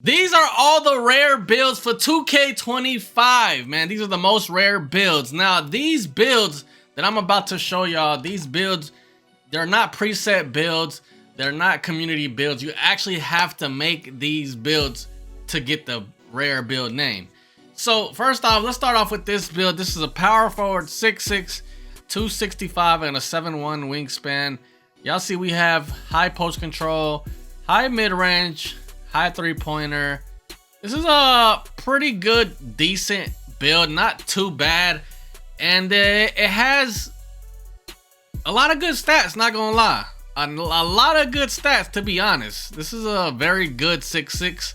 These are all the rare builds for 2K25, man. These are the most rare builds. Now, these builds that I'm about to show y'all, these builds, they're not preset builds. They're not community builds. You actually have to make these builds to get the rare build name. So, first off, let's start off with this build. This is a power forward 6'6", 265, and a 7'1" wingspan. Y'all see we have high post control, high mid-range, high three-pointer. This is a pretty good, decent build, not too bad, and it has a lot of good stats, not gonna lie. A lot of good stats, to be honest. This is a very good 6'6".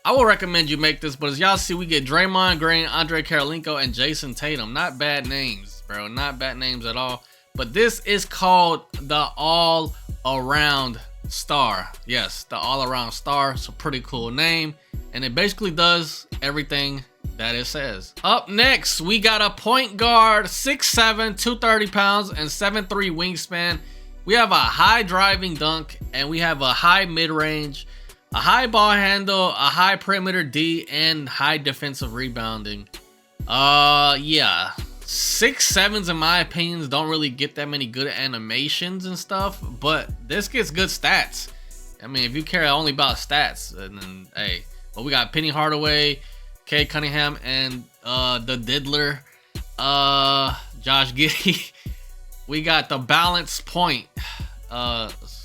I will recommend you make this, but as y'all see, we get Draymond Green, Andre Karolinko, and Jason Tatum. Not bad names, bro. Not bad names at all. But this is called the All-Around Star. Yes, the All-Around Star. It's a pretty cool name, and it basically does everything that it says. Up next, we got a point guard, 6'7", 230 pounds, and 7'3" wingspan. We have a high driving dunk, and we have a high mid-range, a high ball handle, a high perimeter D, and high defensive rebounding. Yeah. 6'7s, in my opinion, don't really get that many good animations and stuff, but this gets good stats. I mean, if you care only about stats, and then hey, but we got Penny Hardaway, Kay Cunningham, and the Diddler, Josh Giddey. We got the Balance Point.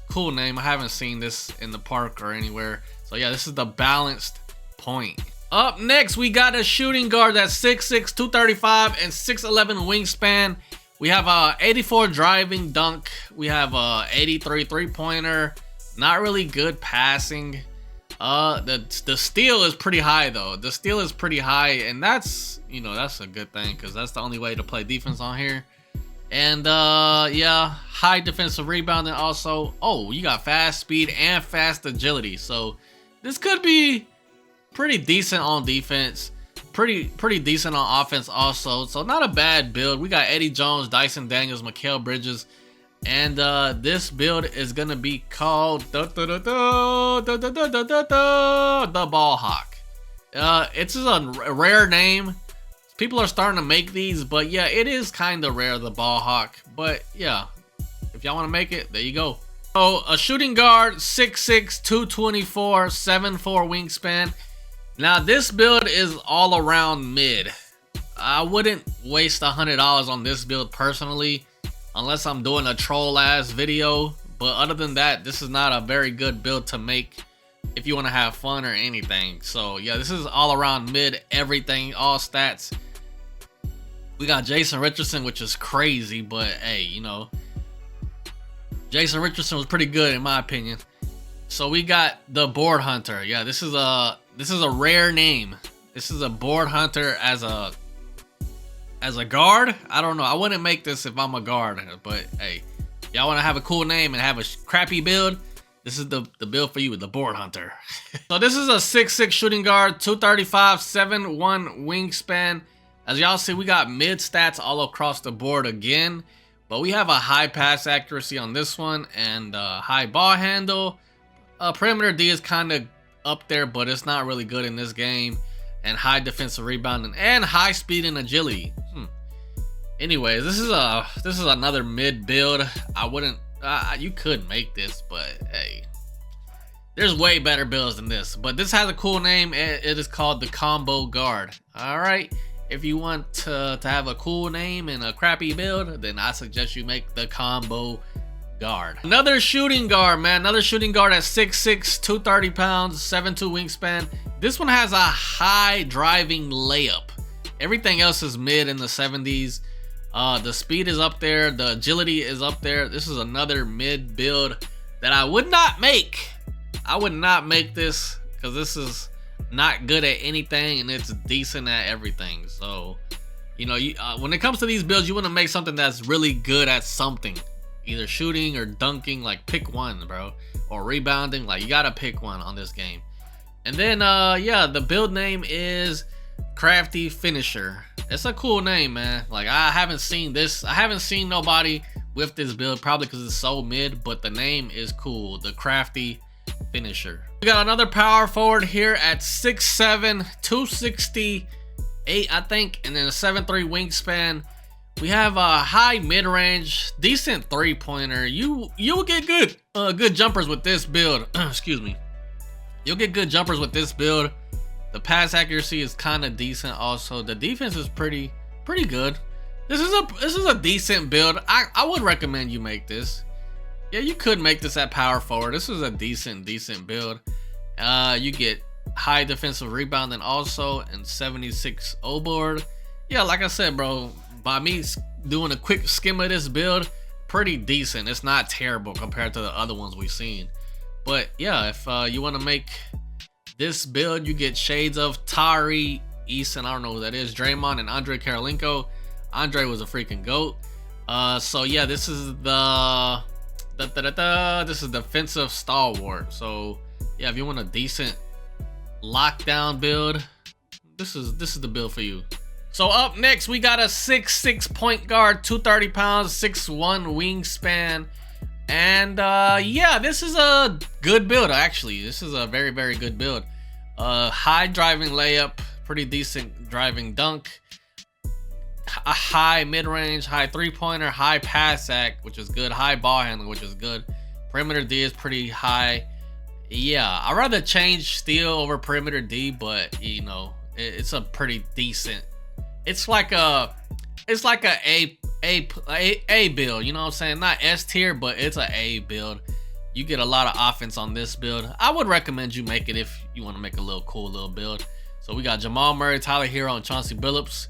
Cool name. I haven't seen this in the park or anywhere. So yeah, this is the Balanced Point. Up next, we got a shooting guard that's 6'6", 235, and 6'11" wingspan. We have a 84 driving dunk. We have a 83 three-pointer. Not really good passing. The steal is pretty high though. The steal is pretty high, and that's, you know, that's a good thing because that's the only way to play defense on here. And yeah, high defensive rebounding also. Oh, you got fast speed and fast agility. So this could be pretty decent on defense. Pretty decent on offense also. So not a bad build. We got Eddie Jones, Dyson Daniels, Mikal Bridges. And this build is gonna be called the Ball Hawk. It's just a rare name. People are starting to make these, but yeah, it is kind of rare, the Ball Hawk. But yeah, if y'all want to make it, there you go. So a shooting guard, 6'6", 224, 7'4" wingspan. Now this build is all around mid. I wouldn't waste $100 on this build personally, unless I'm doing a troll ass video. But other than that, this is not a very good build to make if you want to have fun or anything. So yeah, this is all around mid, everything, all stats. We got Jason Richardson, which is crazy, but hey, you know, Jason Richardson was pretty good in my opinion. So we got the Board Hunter. Yeah, this is a rare name. This is a Board Hunter as a guard. I don't know. I wouldn't make this if I'm a guard, but hey, y'all want to have a cool name and have a crappy build, this is the build for you with the Board Hunter. So this is a 6'6" shooting guard, 235, 7'1" wingspan. As y'all see, we got mid stats all across the board again, but we have a high pass accuracy on this one and high ball handle. Perimeter D is kind of up there, but it's not really good in this game. And high defensive rebounding and high speed and agility. Anyways, this is another mid build. I wouldn't. You could make this, but hey, there's way better builds than this. But this has a cool name. It is called the Combo Guard. All right. If you want to have a cool name and a crappy build, then I suggest you make the Combo Guard. Another shooting guard, man. Another shooting guard at 6'6", 230 pounds, 7'2" wingspan. This one has a high driving layup. Everything else is mid in the 70s. The speed is up there. The agility is up there. This is another mid build that I would not make. I would not make this because this is not good at anything and it's decent at everything. So, you know, when it comes to these builds, you want to make something that's really good at something, either shooting or dunking. Like pick one, bro, or rebounding. Like you gotta pick one on this game. And then yeah, the build name is Crafty Finisher. It's a cool name, man. Like I haven't seen this. I haven't seen nobody with this build, probably because it's so mid, but the name is cool. The Crafty finisher. We got another power forward here at 6'7", 268, I think, and then a 7'3" wingspan. We have a high mid-range, decent three-pointer. You'll get good jumpers with this build. Excuse me. You'll get good jumpers with this build. The pass accuracy is kind of decent. Also, the defense is pretty good. This is a decent build. I would recommend you make this. Yeah, you could make this at power forward. This is a decent build. You get high defensive rebounding also, and 76 O board. Yeah, like I said, bro, by me doing a quick skim of this build, pretty decent. It's not terrible compared to the other ones we've seen. But yeah, if you want to make this build, you get shades of Tari Eason, I don't know who that is, Draymond, and Andre Karolinko. Andre was a freaking GOAT. So yeah, this is the this is defensive stalwart. So yeah, if you want a decent lockdown build, this is the build for you. So up next, we got a 6'6" point guard, 230 pounds, 6'1" wingspan. And yeah, this is a good build. Actually, this is a very good build. High driving layup, pretty decent driving dunk, a high mid-range, high three-pointer, high pass act, which is good, high ball handling, which is good. Perimeter D is pretty high. Yeah, I'd rather change steal over perimeter D, but you know, it's a pretty decent. It's like a A build, you know what I'm saying? Not S tier, but it's a A build. You get a lot of offense on this build. I would recommend you make it if you want to make a little cool little build. So we got Jamal Murray, Tyler Hero, and Chauncey Billups.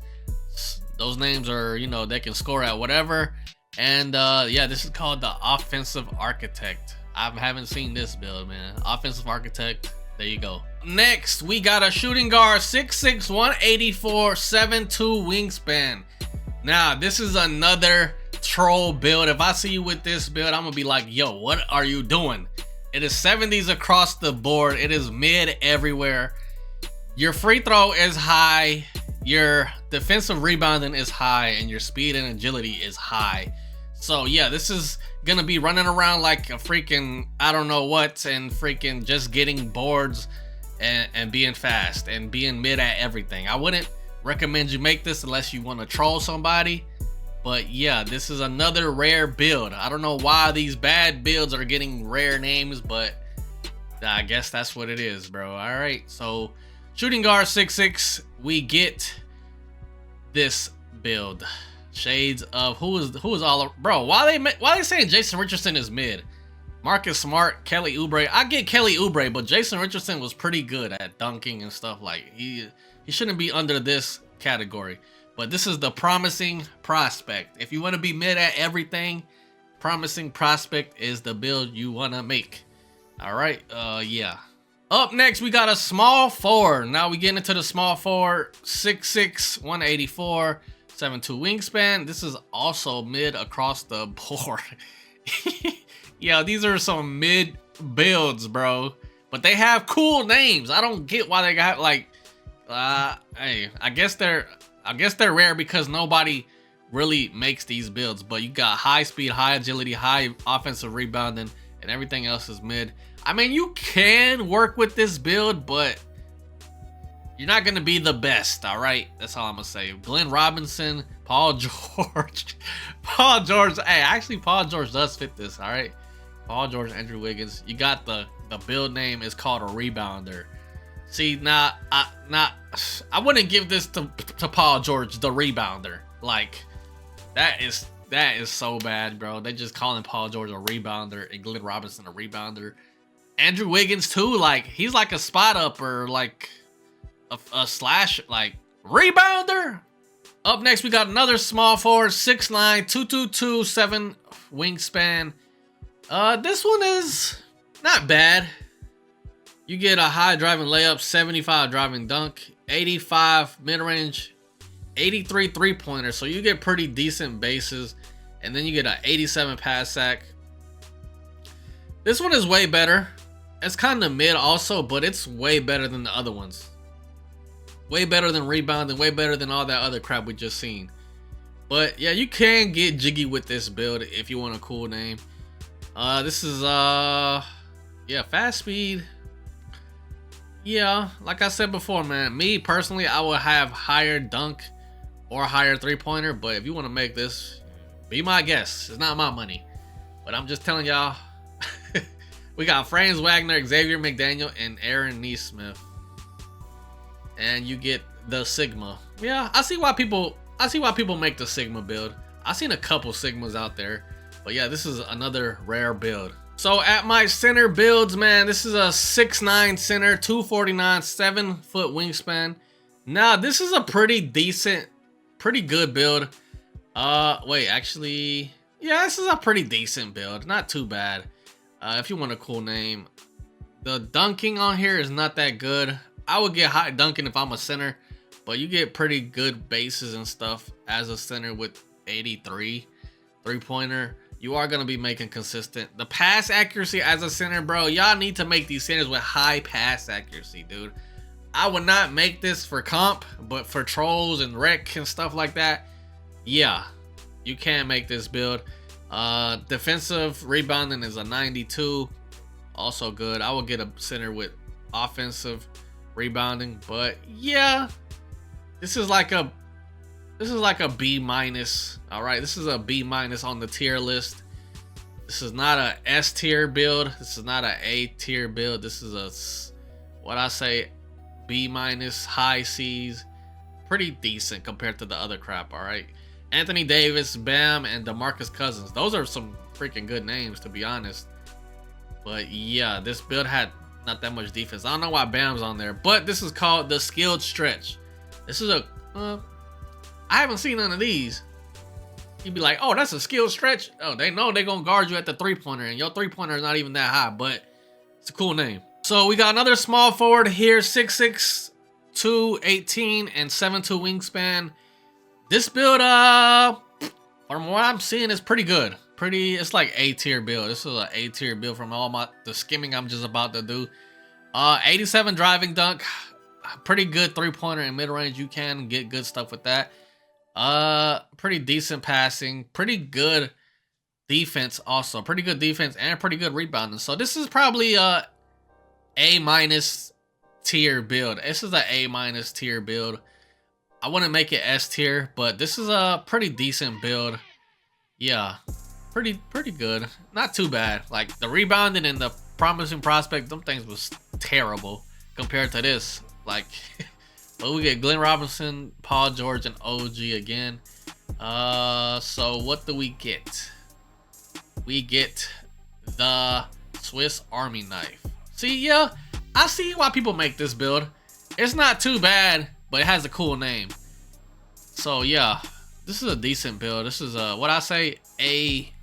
Those names are, you know, they can score at whatever. And yeah, this is called the Offensive Architect. I haven't seen this build, man. Offensive Architect, there you go. Next, we got a shooting guard, 6'6", 184, 7'2" wingspan. Now, this is another troll build. If I see you with this build, I'm gonna be like, yo, what are you doing? It is 70s across the board. It is mid everywhere. Your free throw is high. Your defensive rebounding is high, and your speed and agility is high. So yeah, this is gonna be running around like a freaking I don't know what, and freaking just getting boards and being fast and being mid at everything. I wouldn't recommend you make this unless you want to troll somebody. But yeah, this is another rare build. I don't know why these bad builds are getting rare names, but I guess that's what it is, bro. All right, so shooting guard 6'6", we get this build. Shades of who is all, bro? Why they saying Jason Richardson is mid? Marcus Smart, Kelly Oubre. I get Kelly Oubre, but Jason Richardson was pretty good at dunking and stuff. Like he shouldn't be under this category. But this is the promising prospect. If you want to be mid at everything, promising prospect is the build you want to make. All right, yeah. Up next, we got a small forward. Now we get into the small forward, 6'6", 184, 7'2" wingspan. This is also mid across the board. Yeah, these are some mid builds, bro. But they have cool names. I don't get why they got like, hey, I guess they're rare because nobody really makes these builds. But you got high speed, high agility, high offensive rebounding, and everything else is mid. I mean, you can work with this build, but you're not gonna be the best. All right, that's all I'm gonna say. Glenn Robinson, Paul George, Paul George. Hey, actually, Paul George does fit this. All right, Paul George, Andrew Wiggins. You got the build name is called a rebounder. See, now I wouldn't give this to Paul George, the rebounder. Like that is so bad, bro. They just calling Paul George a rebounder and Glenn Robinson a rebounder. Andrew Wiggins too. Like he's like a spot up or like a slash like rebounder. Up next, we got another small forward, 6'9", 222, 7 wingspan. This one is not bad. You get a high driving layup, 75 driving dunk, 85 mid-range, 83 three-pointer. So you get pretty decent bases. And then you get an 87 pass sack. This one is way better. It's kind of mid also, but it's way better than the other ones. Way better than rebounding, way better than all that other crap we just seen. But yeah, you can get jiggy with this build if you want a cool name. This is Yeah, fast speed. Yeah, like I said before, man, me personally, I would have higher dunk or higher three-pointer, but if you want to make this, be my guest. It's not my money. But I'm just telling y'all, we got Franz Wagner, Xavier McDaniel, and Aaron Neesmith. And you get the Sigma. Yeah, I see why people make the Sigma build. I've seen a couple Sigmas out there. But yeah, this is another rare build. So at my center builds, man, this is a 6'9 center, 249, 7-foot wingspan. Now, this is a pretty decent, pretty good build. Wait, actually, yeah, this is a pretty decent build. Not too bad. If you want a cool name. The dunking on here is not that good. I would get high dunking if I'm a center, but you get pretty good bases and stuff as a center with 83 three-pointer. You are going to be making consistent. The pass accuracy as a center, bro, y'all need to make these centers with high pass accuracy, dude. I would not make this for comp, but for trolls and rec and stuff like that, yeah, you can make this build. Defensive rebounding is a 92, also good. I would get a center with offensive rebounding, but yeah, this is like a B minus. All right, this is a B minus on the tier list. This is not a S tier build. This is not a A tier build. This is a, what I say, B minus, high C's. Pretty decent compared to the other crap. All right, Anthony Davis, Bam, and DeMarcus Cousins. Those are some freaking good names, to be honest. But yeah, this build had not that much defense. I don't know why Bam's on there, but this is called the skilled stretch. This is a I haven't seen none of these. You'd be like, oh, that's a skilled stretch. Oh, they know they're going to guard you at the three-pointer, and your three-pointer is not even that high, but it's a cool name. So we got another small forward here, 6'6", 218, and 7'2" wingspan. This build, from what I'm seeing, is pretty good. It's like A-tier build. This is an A-tier build from all the skimming I'm just about to do. 87 driving dunk. Pretty good three-pointer and mid-range. You can get good stuff with that. Pretty decent passing, pretty good defense also. Pretty good defense and pretty good rebounding. So this is probably a A- tier build. This is a A- tier build. I wouldn't make it S tier, but this is a pretty decent build. Yeah, pretty good. Not too bad. Like the rebounding and the promising prospect, them things was terrible compared to this. Like, but we get Glenn Robinson, Paul George, and OG again. So what do we get? We get the Swiss Army knife. See, yeah, I see why people make this build. It's not too bad, but it has a cool name. So yeah, this is a decent build. This is a, what I say, A-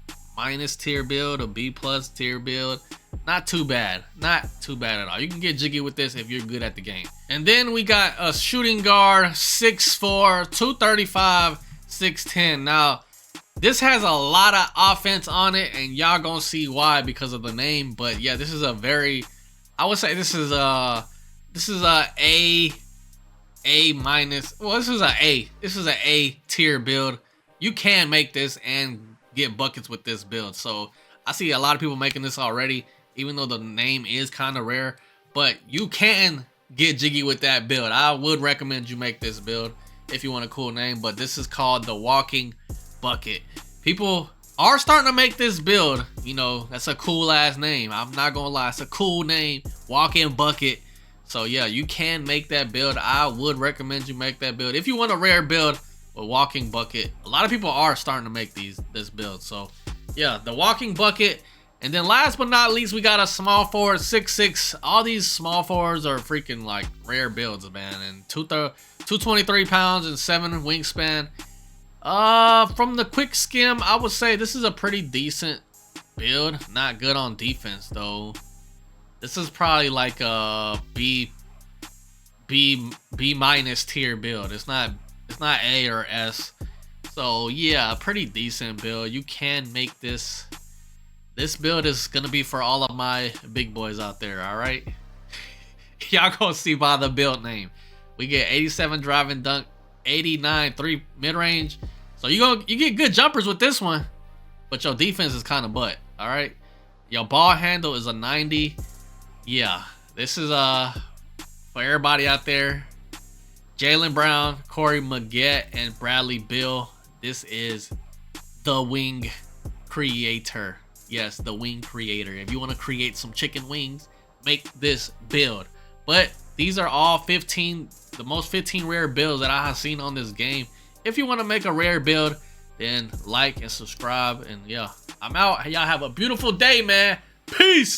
tier build, a B+ tier build. Not too bad. Not too bad at all. You can get jiggy with this if you're good at the game. And then we got a shooting guard, 6'4", 235, 6'10". Now, this has a lot of offense on it, and y'all gonna see why because of the name. But yeah, this is a very, I would say this is a A-. Well, this is a A. This is an A tier build. You can make this and get buckets with this build. So I see a lot of people making this already, even though the name is kind of rare. But you can get jiggy with that build. I would recommend you make this build if you want a cool name. But this is called the Walking Bucket. People are starting to make this build. You know, that's a cool ass name. I'm not gonna lie, it's a cool name. Walking Bucket. So yeah, you can make that build. I would recommend you make that build if you want a rare build with Walking Bucket. A lot of people are starting to make this build. So yeah, the Walking Bucket. And then last but not least, we got a small forward, 6'6". All these small forwards are freaking like rare builds, man. And 223 pounds and 7 wingspan. From the quick skim, I would say this is a pretty decent build. Not good on defense though. This is probably like a B- tier build. It's not A or S. So yeah, pretty decent build. You can make this. This build is gonna be for all of my big boys out there. All right, y'all gonna see by the build name. We get 87 driving dunk, 89 3 mid range. So you get good jumpers with this one, but your defense is kind of butt. All right, your ball handle is a 90. yeah, this is for everybody out there. Jaylen Brown, Corey Maggette, and Bradley Beal. This is the wing creator. Yes, the wing creator. If you want to create some chicken wings, make this build. But these are all 15, the most 15 rare builds that I have seen on this game. If you want to make a rare build, then like and subscribe. And yeah, I'm out. Y'all have a beautiful day, man. Peace.